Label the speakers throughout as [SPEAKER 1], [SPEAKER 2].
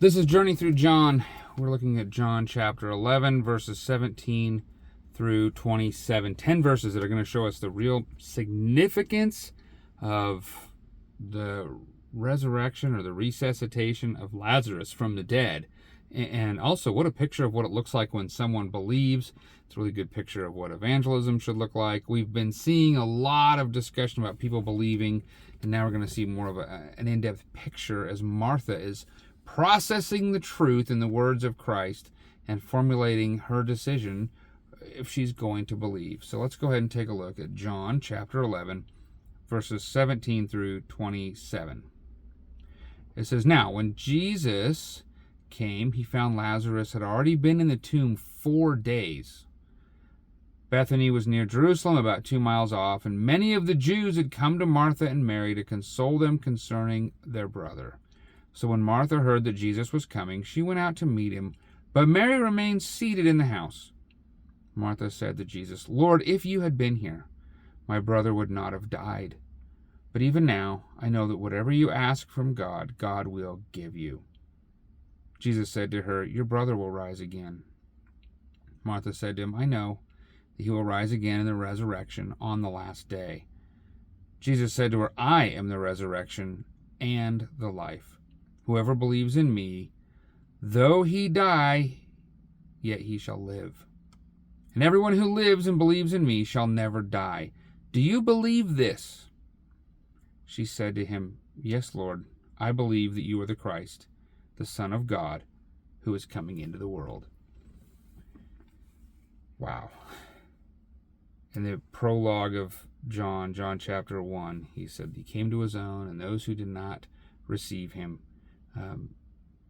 [SPEAKER 1] This is Journey Through John. We're looking at John chapter 11, verses 17 through 27. 10 verses that are going to show us the real significance of the resurrection or the resuscitation of Lazarus from the dead. And also, what a picture of what it looks like when someone believes. It's a really good picture of what evangelism should look like. We've been seeing a lot of discussion about people believing, and now we're going to see more of an in-depth picture as Martha is processing the truth in the words of Christ and formulating her decision if she's going to believe. So let's go ahead and take a look at John chapter 11, verses 17 through 27. It says, "Now, when Jesus came, he found Lazarus had already been in the tomb 4 days. Bethany was near Jerusalem, about 2 miles off, and many of the Jews had come to Martha and Mary to console them concerning their brother. So when Martha heard that Jesus was coming, she went out to meet him, but Mary remained seated in the house. Martha said to Jesus, 'Lord, if you had been here, my brother would not have died. But even now, I know that whatever you ask from God, God will give you.' Jesus said to her, 'Your brother will rise again.' Martha said to him, 'I know that he will rise again in the resurrection on the last day.' Jesus said to her, 'I am the resurrection and the life. Whoever believes in me, though he die, yet he shall live. And everyone who lives and believes in me shall never die. Do you believe this?' She said to him, 'Yes, Lord, I believe that you are the Christ, the Son of God, who is coming into the world.'" Wow. In the prologue of John chapter 1, he said he came to his own, and those who did not receive him.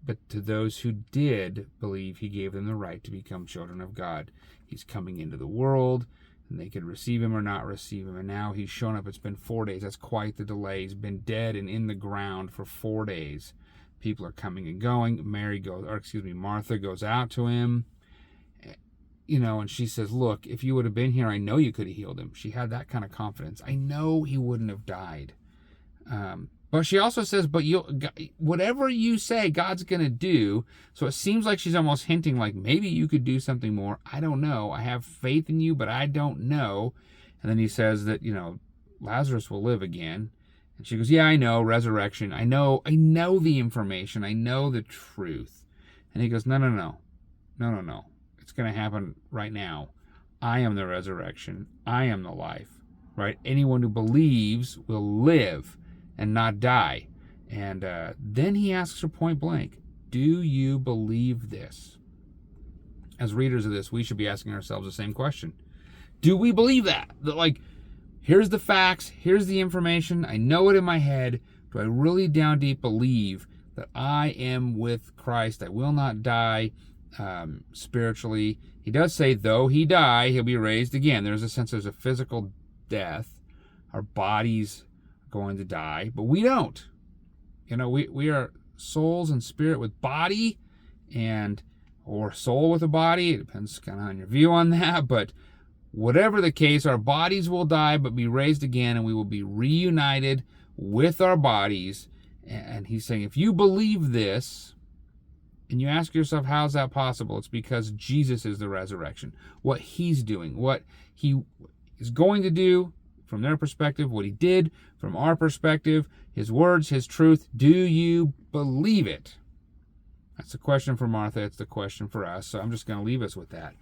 [SPEAKER 1] But to those who did believe, he gave them the right to become children of God. He's coming into the world, and they could receive him or not receive him. And now he's shown up. It's been 4 days. That's quite the delay. He's been dead and in the ground for 4 days. People are coming and going. Martha goes out to him, and she says, "Look, if you would have been here, I know you could have healed him." She had that kind of confidence. I know he wouldn't have died. But she also says, "But whatever you say, God's going to do." So it seems like she's almost hinting like, maybe you could do something more. I don't know. I have faith in you, but I don't know. And then he says that, Lazarus will live again. And she goes, "Yeah, I know, resurrection. I know the information. I know the truth." And he goes, No. It's going to happen right now. I am the resurrection. I am the life, right? Anyone who believes will live and not die. And then he asks her point blank, "Do you believe this?" As readers of this, we should be asking ourselves the same question. Do we believe that? That, here's the facts, here's the information, I know it in my head. Do I really down deep believe that I am with Christ? I will not die spiritually. He does say, though he die, he'll be raised again. There's a physical death. Our bodies going to die, but we don't. We are souls and spirit with body, or soul with a body. It depends kind of on your view on that, but whatever the case, our bodies will die but be raised again, and we will be reunited with our bodies. And he's saying, if you believe this, and you ask yourself, how's that possible? It's because Jesus is the resurrection. What he's doing, what he is going to do from their perspective, what he did from our perspective, his words, his truth. Do you believe it? That's the question for Martha. It's the question for us. So I'm just going to leave us with that.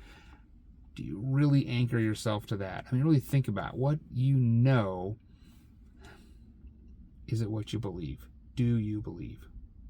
[SPEAKER 1] Do you really anchor yourself to that? Really think about what you know. Is it what you believe? Do you believe?